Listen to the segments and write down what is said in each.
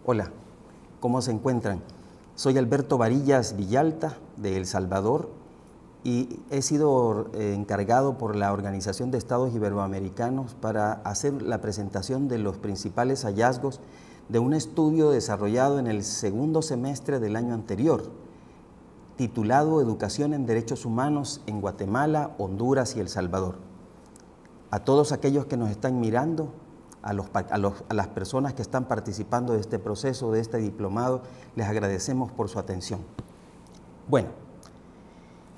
Hola, ¿cómo se encuentran? Soy Alberto Varillas Villalta, de El Salvador, y he sido encargado por la Organización de Estados Iberoamericanos para hacer la presentación de los principales hallazgos de un estudio desarrollado en el segundo semestre del año anterior, titulado Educación en Derechos Humanos en Guatemala, Honduras y El Salvador. A todos aquellos que nos están mirando, a las personas que están participando de este proceso, de este diplomado, les agradecemos por su atención. Bueno,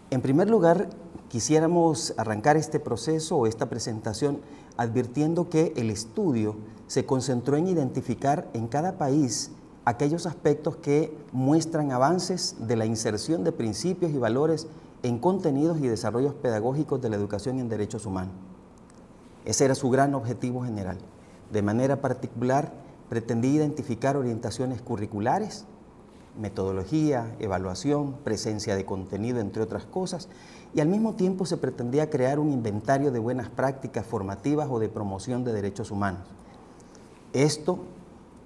en primer lugar, quisiéramos arrancar este proceso o esta presentación advirtiendo que el estudio se concentró en identificar en cada país aquellos aspectos que muestran avances de la inserción de principios y valores en contenidos y desarrollos pedagógicos de la educación en derechos humanos. Ese era su gran objetivo general. De manera particular, pretendí identificar orientaciones curriculares, metodología, evaluación, presencia de contenido, entre otras cosas, y al mismo tiempo se pretendía crear un inventario de buenas prácticas formativas o de promoción de derechos humanos. Esto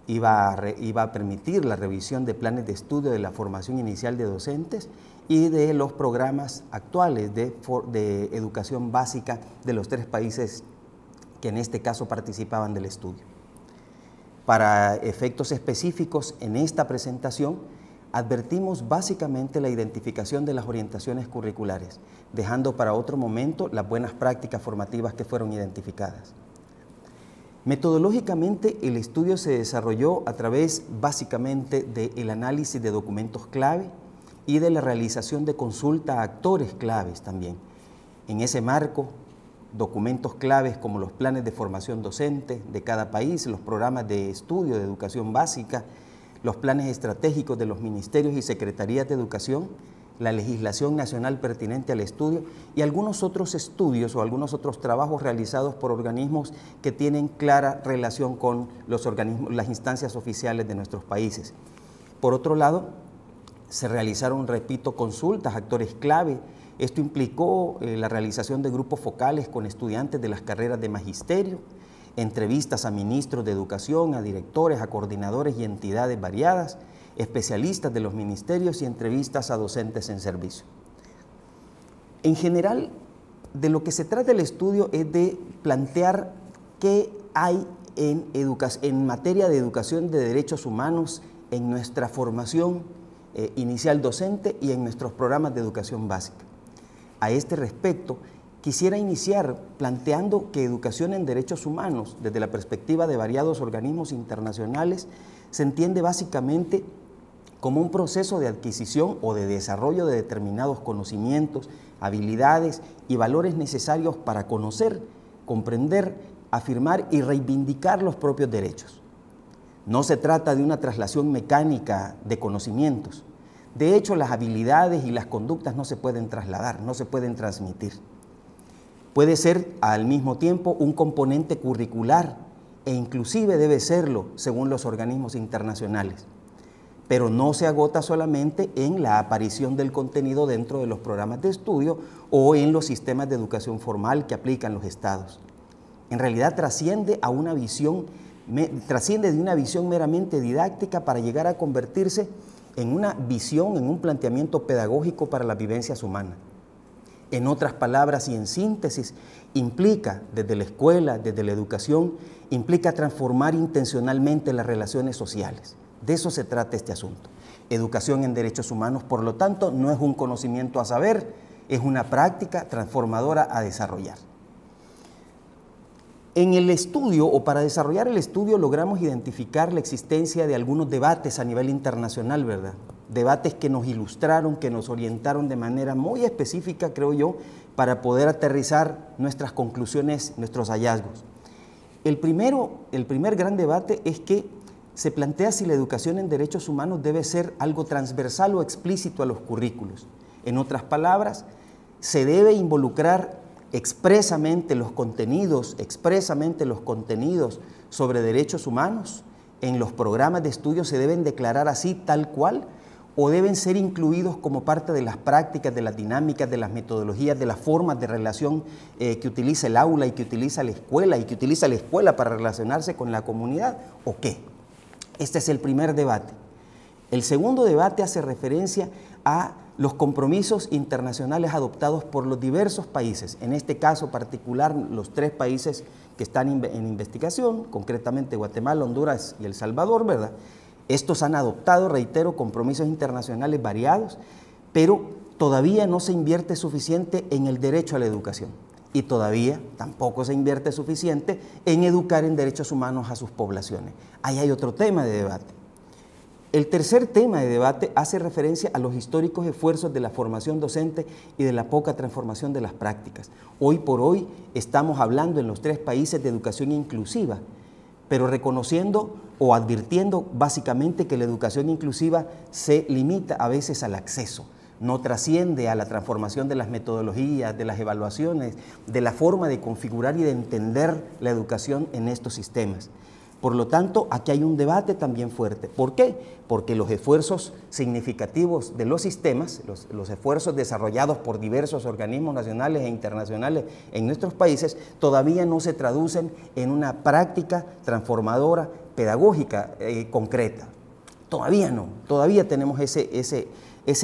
iba a permitir la revisión de planes de estudio de la formación inicial de docentes y de los programas actuales de educación básica de los 3 países que en este caso participaban del estudio. Para efectos específicos, en esta presentación advertimos básicamente la identificación de las orientaciones curriculares, dejando para otro momento las buenas prácticas formativas que fueron identificadas. Metodológicamente, el estudio se desarrolló a través básicamente del análisis de documentos clave y de la realización de consulta a actores claves también. En ese marco, documentos claves como los planes de formación docente de cada país, los programas de estudio de educación básica, los planes estratégicos de los ministerios y secretarías de educación, la legislación nacional pertinente al estudio y algunos otros estudios o algunos otros trabajos realizados por organismos que tienen clara relación con las instancias oficiales de nuestros países. Por otro lado, se realizaron, repito, consultas a actores clave. Esto implicó la realización de grupos focales con estudiantes de las carreras de magisterio, entrevistas a ministros de educación, a directores, a coordinadores y entidades variadas, especialistas de los ministerios y entrevistas a docentes en servicio. En general, de lo que se trata el estudio es de plantear qué hay en materia de educación de derechos humanos en nuestra formación inicial docente y en nuestros programas de educación básica. A este respecto, quisiera iniciar planteando que educación en derechos humanos, desde la perspectiva de variados organismos internacionales, se entiende básicamente como un proceso de adquisición o de desarrollo de determinados conocimientos, habilidades y valores necesarios para conocer, comprender, afirmar y reivindicar los propios derechos. No se trata de una traslación mecánica de conocimientos. De hecho, las habilidades y las conductas no se pueden trasladar, no se pueden transmitir. Puede ser al mismo tiempo un componente curricular e inclusive debe serlo según los organismos internacionales, pero no se agota solamente en la aparición del contenido dentro de los programas de estudio o en los sistemas de educación formal que aplican los estados. En realidad trasciende de una visión meramente didáctica para llegar a convertirse en una visión, en un planteamiento pedagógico para las vivencias humanas. En otras palabras y en síntesis, implica desde la escuela, desde la educación, implica transformar intencionalmente las relaciones sociales. De eso se trata este asunto. Educación en derechos humanos, por lo tanto, no es un conocimiento a saber, es una práctica transformadora a desarrollar. En el estudio, o para desarrollar el estudio, logramos identificar la existencia de algunos debates a nivel internacional, ¿verdad? Debates que nos ilustraron, que nos orientaron de manera muy específica, creo yo, para poder aterrizar nuestras conclusiones, nuestros hallazgos. El primer gran debate es que se plantea si la educación en derechos humanos debe ser algo transversal o explícito a los currículos. En otras palabras, se debe involucrar expresamente los contenidos sobre derechos humanos en los programas de estudio, se deben declarar así tal cual o deben ser incluidos como parte de las prácticas, de las dinámicas, de las metodologías, de las formas de relación que utiliza el aula y que utiliza la escuela para relacionarse con la comunidad, ¿o qué? Este es el primer debate. El segundo debate hace referencia a los compromisos internacionales adoptados por los diversos países, en este caso particular los 3 países que están en investigación, concretamente Guatemala, Honduras y El Salvador, ¿verdad? Estos han adoptado, reitero, compromisos internacionales variados, pero todavía no se invierte suficiente en el derecho a la educación y todavía tampoco se invierte suficiente en educar en derechos humanos a sus poblaciones. Ahí hay otro tema de debate. El tercer tema de debate hace referencia a los históricos esfuerzos de la formación docente y de la poca transformación de las prácticas. Hoy por hoy estamos hablando en los 3 países de educación inclusiva, pero reconociendo o advirtiendo básicamente que la educación inclusiva se limita a veces al acceso, no trasciende a la transformación de las metodologías, de las evaluaciones, de la forma de configurar y de entender la educación en estos sistemas. Por lo tanto, aquí hay un debate también fuerte. ¿Por qué? Porque los esfuerzos significativos de los sistemas, los esfuerzos desarrollados por diversos organismos nacionales e internacionales en nuestros países, todavía no se traducen en una práctica transformadora, pedagógica concreta. Todavía no, todavía tenemos ese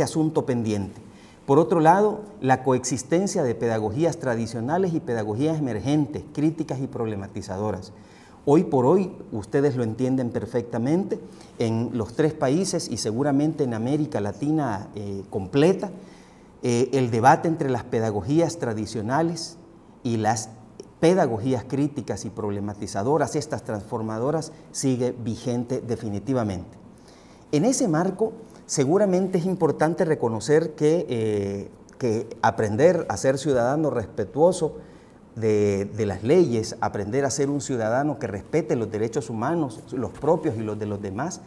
asunto pendiente. Por otro lado, la coexistencia de pedagogías tradicionales y pedagogías emergentes, críticas y problematizadoras. Hoy por hoy, ustedes lo entienden perfectamente, en los 3 países y seguramente en América Latina completa, el debate entre las pedagogías tradicionales y las pedagogías críticas y problematizadoras, estas transformadoras, sigue vigente definitivamente. En ese marco, seguramente es importante reconocer que aprender a ser ciudadano respetuoso de las leyes, aprender a ser un ciudadano que respete los derechos humanos, los propios y los de los demás,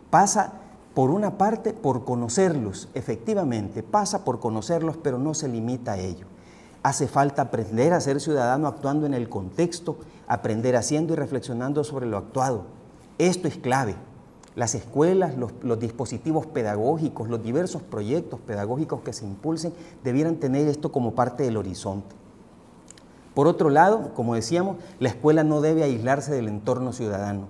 pasa por una parte por conocerlos, efectivamente, pasa por conocerlos, pero no se limita a ello. Hace falta aprender a ser ciudadano actuando en el contexto, aprender haciendo y reflexionando sobre lo actuado. Esto es clave. Las escuelas, los dispositivos pedagógicos, los diversos proyectos pedagógicos que se impulsen, debieran tener esto como parte del horizonte. Por otro lado, como decíamos, la escuela no debe aislarse del entorno ciudadano.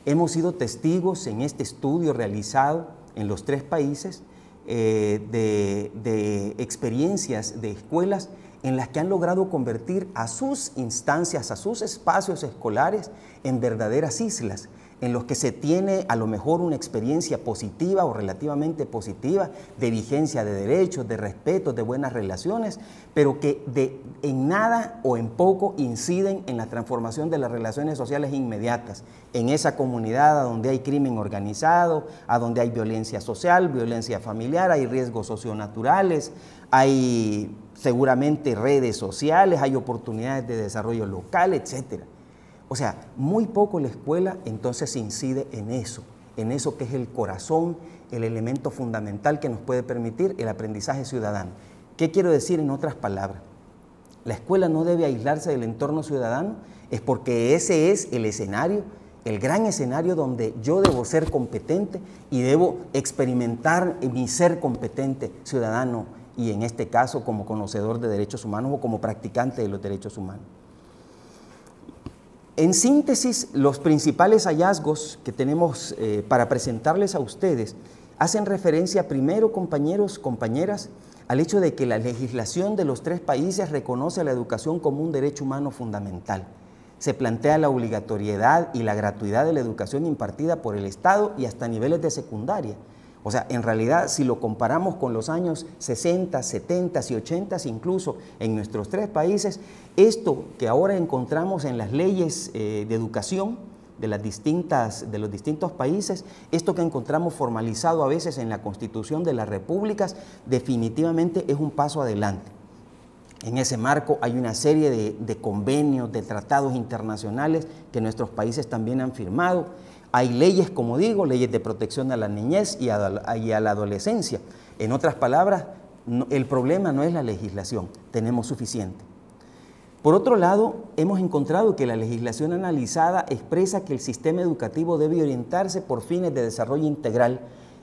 Hemos sido testigos en este estudio realizado en los 3 países de experiencias de escuelas en las que han logrado convertir a sus instancias, a sus espacios escolares en verdaderas islas, en los que se tiene a lo mejor una experiencia positiva o relativamente positiva de vigencia de derechos, de respeto, de buenas relaciones, pero que en nada o en poco inciden en la transformación de las relaciones sociales inmediatas, en esa comunidad a donde hay crimen organizado, a donde hay violencia social, violencia familiar, hay riesgos socionaturales, hay seguramente redes sociales, hay oportunidades de desarrollo local, etcétera. O sea, muy poco la escuela entonces incide en eso que es el corazón, el elemento fundamental que nos puede permitir el aprendizaje ciudadano. ¿Qué quiero decir en otras palabras? La escuela no debe aislarse del entorno ciudadano, es porque ese es el escenario, el gran escenario donde yo debo ser competente y debo experimentar mi ser competente ciudadano y en este caso como conocedor de derechos humanos o como practicante de los derechos humanos. En síntesis, los principales hallazgos que tenemos para presentarles a ustedes hacen referencia primero, compañeros, compañeras, al hecho de que la legislación de los 3 países reconoce a la educación como un derecho humano fundamental. Se plantea la obligatoriedad y la gratuidad de la educación impartida por el Estado y hasta niveles de secundaria. O sea, en realidad, si lo comparamos con los años 60, 70 y 80, incluso en nuestros 3 países, esto que ahora encontramos en las leyes de educación de los distintos países, esto que encontramos formalizado a veces en la Constitución de las Repúblicas, definitivamente es un paso adelante. En ese marco hay una serie de convenios, de tratados internacionales que nuestros países también han firmado. Hay leyes, como digo, leyes de protección a la niñez y a la adolescencia. En otras palabras, el problema no es la legislación, tenemos suficiente. Por otro lado, hemos encontrado que la legislación analizada expresa que el sistema educativo debe orientarse por fines de desarrollo integral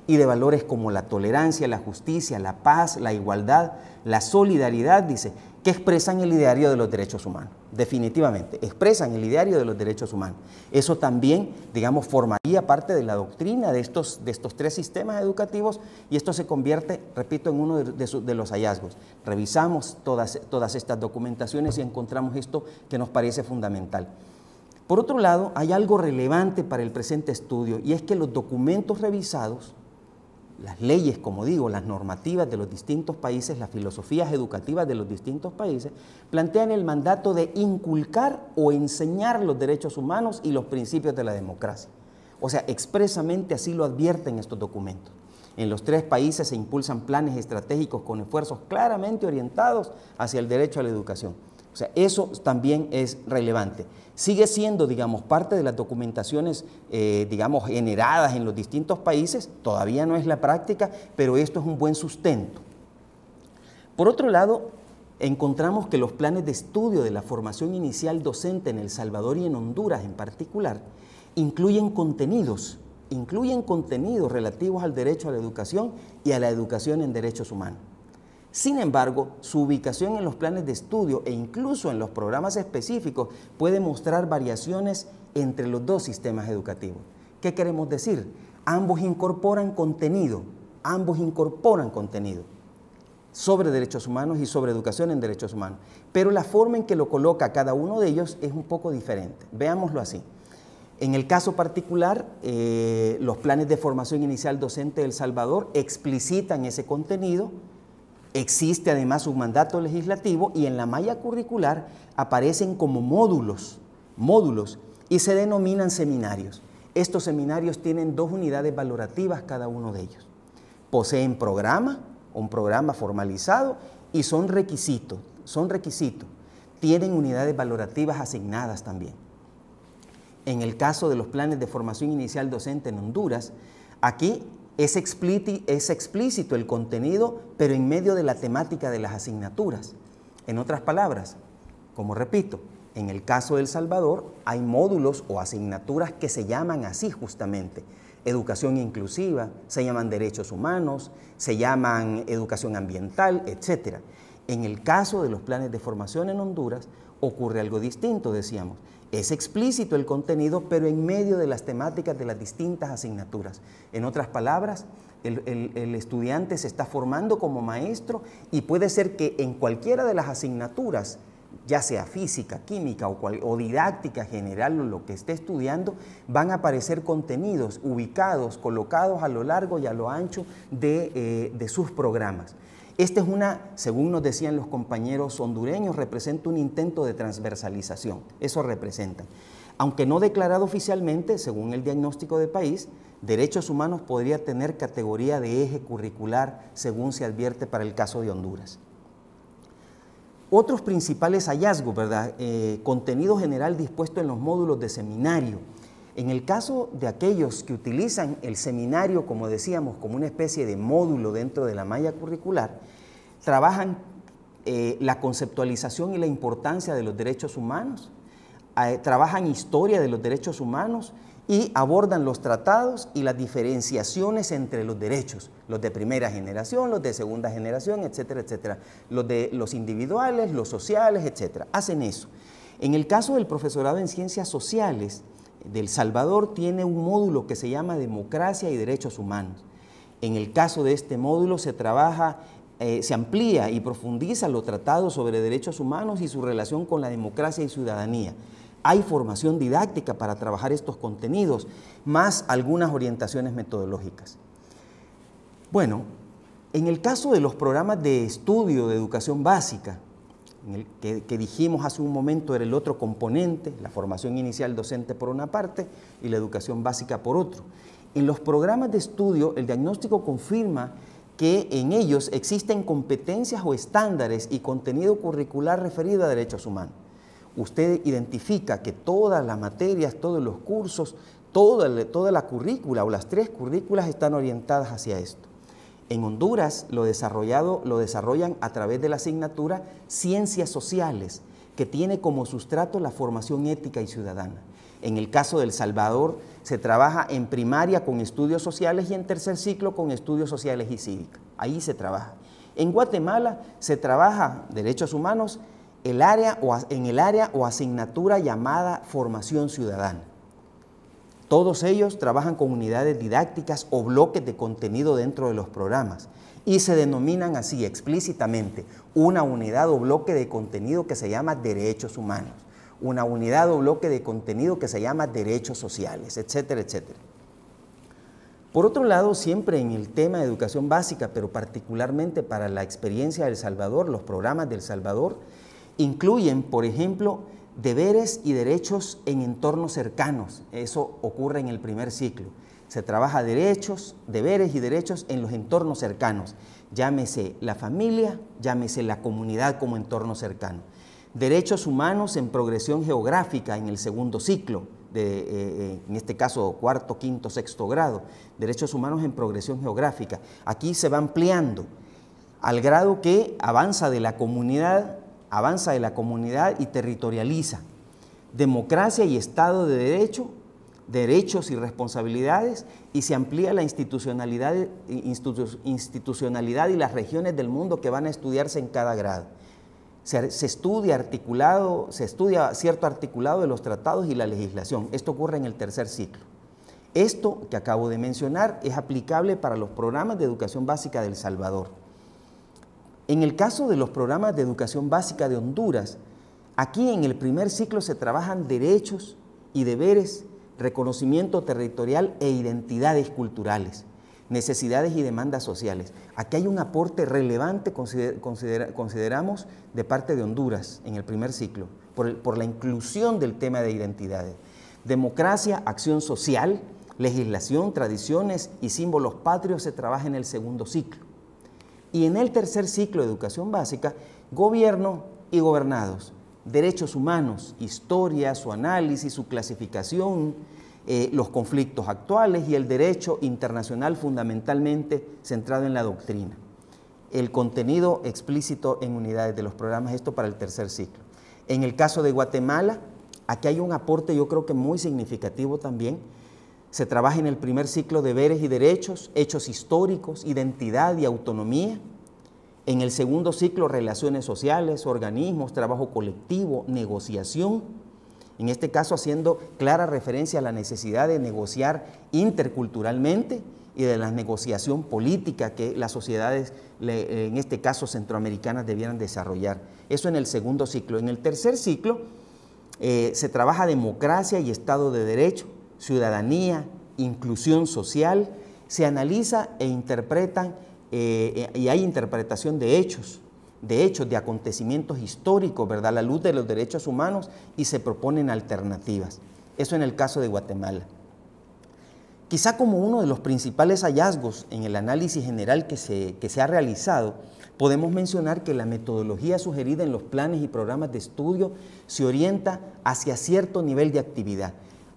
y de valores como la tolerancia, la justicia, la paz, la igualdad, la solidaridad, dice, que expresan el ideario de los derechos humanos. Definitivamente, expresan el ideario de los derechos humanos. Eso también, digamos, formaría parte de la doctrina de estos tres sistemas educativos, y esto se convierte, repito, en uno de los hallazgos. Revisamos todas estas documentaciones y encontramos esto que nos parece fundamental. Por otro lado, hay algo relevante para el presente estudio, y es que los documentos revisados, las leyes, como digo, las normativas de los distintos países, las filosofías educativas de los distintos países, plantean el mandato de inculcar o enseñar los derechos humanos y los principios de la democracia. O sea, expresamente así lo advierten estos documentos. En los tres países se impulsan planes estratégicos con esfuerzos claramente orientados hacia el derecho a la educación. O sea, eso también es relevante. Sigue siendo, digamos, parte de las documentaciones, digamos, generadas en los distintos países. Todavía no es la práctica, pero esto es un buen sustento. Por otro lado, encontramos que los planes de estudio de la formación inicial docente en El Salvador y en Honduras en particular, incluyen contenidos relativos al derecho a la educación y a la educación en derechos humanos. Sin embargo, su ubicación en los planes de estudio e incluso en los programas específicos puede mostrar variaciones entre los dos sistemas educativos. ¿Qué queremos decir? Ambos incorporan contenido sobre derechos humanos y sobre educación en derechos humanos, pero la forma en que lo coloca cada uno de ellos es un poco diferente. Veámoslo así. En el caso particular, los planes de formación inicial docente de El Salvador explicitan ese contenido. Existe además un mandato legislativo y en la malla curricular aparecen como módulos y se denominan seminarios. Estos seminarios tienen 2 unidades valorativas cada uno de ellos. Poseen un programa formalizado y son requisitos. Tienen unidades valorativas asignadas también. En el caso de los planes de formación inicial docente en Honduras, aquí es explícito el contenido, pero en medio de la temática de las asignaturas. En otras palabras, como repito, en el caso de El Salvador hay módulos o asignaturas que se llaman así justamente. Educación inclusiva, se llaman derechos humanos, se llaman educación ambiental, etc. En el caso de los planes de formación en Honduras ocurre algo distinto, decíamos. Es explícito el contenido, pero en medio de las temáticas de las distintas asignaturas. En otras palabras, el estudiante se está formando como maestro y puede ser que en cualquiera de las asignaturas, ya sea física, química o didáctica general o lo que esté estudiando, van a aparecer contenidos ubicados, colocados a lo largo y a lo ancho de sus programas. Esta es según nos decían los compañeros hondureños, representa un intento de transversalización, eso representa. Aunque no declarado oficialmente, según el diagnóstico de país, derechos humanos podría tener categoría de eje curricular, según se advierte para el caso de Honduras. Otros principales hallazgos, ¿verdad? Contenido general dispuesto en los módulos de seminario. En el caso de aquellos que utilizan el seminario, como decíamos, como una especie de módulo dentro de la malla curricular, trabajan la conceptualización y la importancia de los derechos humanos, trabajan historia de los derechos humanos y abordan los tratados y las diferenciaciones entre los derechos, los de primera generación, los de segunda generación, etcétera, etcétera, los individuales, los sociales, etcétera. Hacen eso. En el caso del profesorado en ciencias sociales, de El Salvador tiene un módulo que se llama Democracia y Derechos Humanos. En el caso de este módulo se amplía y profundiza los tratados sobre derechos humanos y su relación con la democracia y ciudadanía. Hay formación didáctica para trabajar estos contenidos, más algunas orientaciones metodológicas. Bueno, en el caso de los programas de estudio de educación básica, que dijimos hace un momento era el otro componente, la formación inicial docente por una parte y la educación básica por otro. En los programas de estudio, el diagnóstico confirma que en ellos existen competencias o estándares y contenido curricular referido a derechos humanos. Usted identifica que todas las materias, todos los cursos, toda la currícula o las 3 currículas están orientadas hacia esto. En Honduras lo desarrollan a través de la asignatura Ciencias Sociales, que tiene como sustrato la formación ética y ciudadana. En el caso de El Salvador se trabaja en primaria con estudios sociales y en tercer ciclo con estudios sociales y cívica. Ahí se trabaja. En Guatemala se trabaja derechos humanos en el área o asignatura llamada formación ciudadana. Todos ellos trabajan con unidades didácticas o bloques de contenido dentro de los programas y se denominan así explícitamente una unidad o bloque de contenido que se llama derechos humanos, una unidad o bloque de contenido que se llama derechos sociales, etcétera, etcétera. Por otro lado, siempre en el tema de educación básica, pero particularmente para la experiencia de El Salvador, los programas de El Salvador incluyen, por ejemplo, deberes y derechos en entornos cercanos. Eso ocurre en el primer ciclo. Se trabaja deberes y derechos en los entornos cercanos. Llámese la familia, llámese la comunidad como entorno cercano. Derechos humanos en progresión geográfica en el segundo ciclo, en este caso cuarto, quinto, sexto grado. Derechos humanos en progresión geográfica. Aquí se va ampliando al grado que avanza de la comunidad y territorializa. Democracia y Estado de Derecho, derechos y responsabilidades, y se amplía la institucionalidad y las regiones del mundo que van a estudiarse en cada grado. Se estudia cierto articulado de los tratados y la legislación. Esto ocurre en el tercer ciclo. Esto que acabo de mencionar es aplicable para los programas de educación básica de El Salvador. En el caso de los programas de educación básica de Honduras, aquí en el primer ciclo se trabajan derechos y deberes, reconocimiento territorial e identidades culturales, necesidades y demandas sociales. Aquí hay un aporte relevante, consideramos, de parte de Honduras en el primer ciclo, por la inclusión del tema de identidades. Democracia, acción social, legislación, tradiciones y símbolos patrios se trabaja en el segundo ciclo. Y en el tercer ciclo de educación básica, gobierno y gobernados, derechos humanos, historia, su análisis, su clasificación, los conflictos actuales y el derecho internacional fundamentalmente centrado en la doctrina. El contenido explícito en unidades de los programas, esto para el tercer ciclo. En el caso de Guatemala, aquí hay un aporte yo creo que muy significativo también. Se trabaja en el primer ciclo deberes y derechos, hechos históricos, identidad y autonomía. En el segundo ciclo, relaciones sociales, organismos, trabajo colectivo, negociación. En este caso, haciendo clara referencia a la necesidad de negociar interculturalmente y de la negociación política que las sociedades, en este caso centroamericanas, debieran desarrollar. Eso en el segundo ciclo. En el tercer ciclo se trabaja democracia y Estado de Derecho, ciudadanía, inclusión social, se analiza e interpretan y hay interpretación de hechos, de acontecimientos históricos, ¿verdad?, a la luz de los derechos humanos, y se proponen alternativas. Eso en el caso de Guatemala. Quizá como uno de los principales hallazgos en el análisis general que se ha realizado, podemos mencionar que la metodología sugerida en los planes y programas de estudio se orienta hacia cierto nivel de actividad.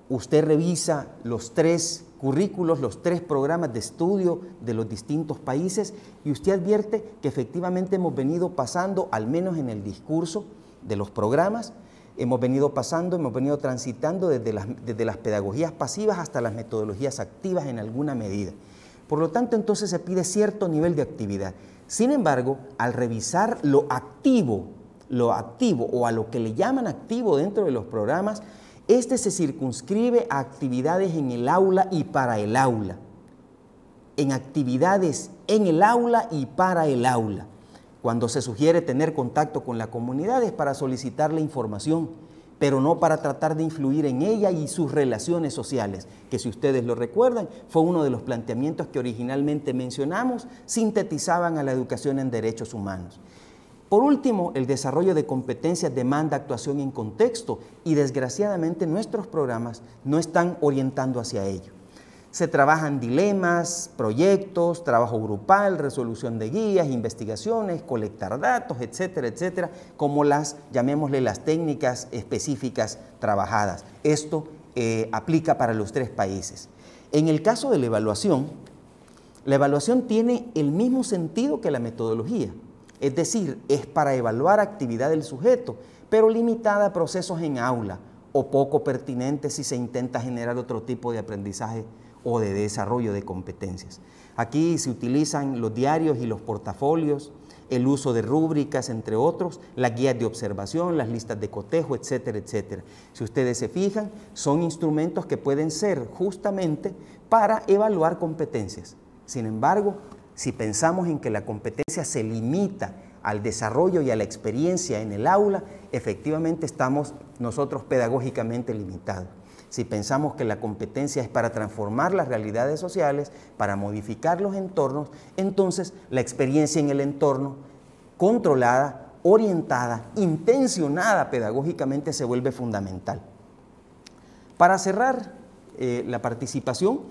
Usted revisa los 3 currículos, los 3 programas de estudio de los distintos países y usted advierte que efectivamente hemos venido pasando, al menos en el discurso de los programas, hemos venido transitando desde las pedagogías pasivas hasta las metodologías activas en alguna medida. Por lo tanto, entonces se pide cierto nivel de actividad. Sin embargo, al revisar lo activo o a lo que le llaman activo dentro de los programas, este se circunscribe a actividades en el aula y para el aula. En actividades en el aula y para el aula. Cuando se sugiere tener contacto con la comunidad es para solicitarle información, pero no para tratar de influir en ella y sus relaciones sociales, que si ustedes lo recuerdan, fue uno de los planteamientos que originalmente mencionamos, sintetizaban a la educación en derechos humanos. Por último, el desarrollo de competencias demanda actuación en contexto y desgraciadamente nuestros programas no están orientando hacia ello. Se trabajan dilemas, proyectos, trabajo grupal, resolución de guías, investigaciones, colectar datos, etcétera, etcétera, como llamémosle las técnicas específicas trabajadas. Esto aplica para los 3 países. En el caso de la evaluación tiene el mismo sentido que la metodología. Es decir, es para evaluar actividad del sujeto, pero limitada a procesos en aula o poco pertinente si se intenta generar otro tipo de aprendizaje o de desarrollo de competencias. Aquí se utilizan los diarios y los portafolios, el uso de rúbricas, entre otros, las guías de observación, las listas de cotejo, etcétera, etcétera. Si ustedes se fijan, son instrumentos que pueden ser justamente para evaluar competencias. Sin embargo, si pensamos en que la competencia se limita al desarrollo y a la experiencia en el aula, efectivamente estamos nosotros pedagógicamente limitados. Si pensamos que la competencia es para transformar las realidades sociales, para modificar los entornos, entonces la experiencia en el entorno, controlada, orientada, intencionada pedagógicamente, se vuelve fundamental. Para cerrar la participación,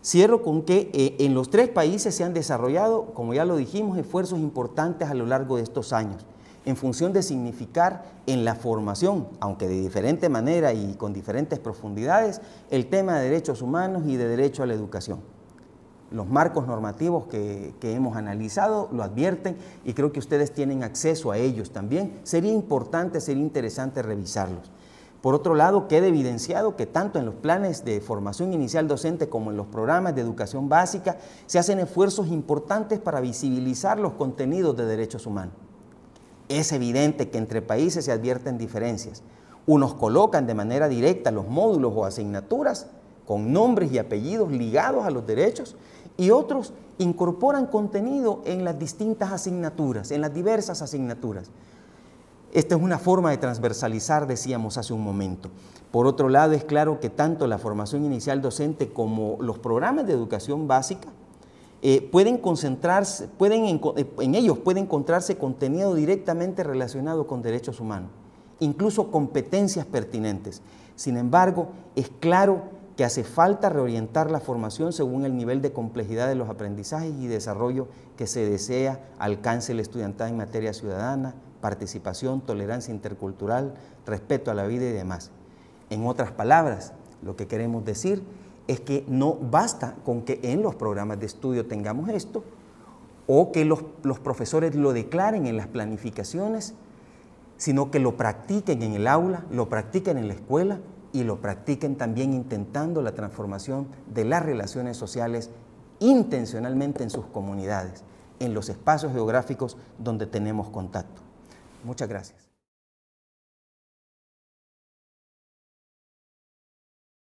cierro con que en los 3 países se han desarrollado, como ya lo dijimos, esfuerzos importantes a lo largo de estos años, en función de significar en la formación, aunque de diferente manera y con diferentes profundidades, el tema de derechos humanos y de derecho a la educación. Los marcos normativos que hemos analizado lo advierten y creo que ustedes tienen acceso a ellos también. Sería importante, sería interesante revisarlos. Por otro lado, queda evidenciado que tanto en los planes de formación inicial docente como en los programas de educación básica se hacen esfuerzos importantes para visibilizar los contenidos de derechos humanos. Es evidente que entre países se advierten diferencias. Unos colocan de manera directa los módulos o asignaturas con nombres y apellidos ligados a los derechos y otros incorporan contenido en las distintas asignaturas, en las diversas asignaturas. Esta es una forma de transversalizar, decíamos hace un momento. Por otro lado, es claro que tanto la formación inicial docente como los programas de educación básica pueden concentrarse, en ellos puede encontrarse contenido directamente relacionado con derechos humanos, incluso competencias pertinentes. Sin embargo, es claro que hace falta reorientar la formación según el nivel de complejidad de los aprendizajes y desarrollo que se desea alcance el estudiantado en materia ciudadana, participación, tolerancia intercultural, respeto a la vida y demás. En otras palabras, lo que queremos decir es que no basta con que en los programas de estudio tengamos esto o que los profesores lo declaren en las planificaciones, sino que lo practiquen en el aula, lo practiquen en la escuela y lo practiquen también intentando la transformación de las relaciones sociales intencionalmente en sus comunidades, en los espacios geográficos donde tenemos contacto. Muchas gracias.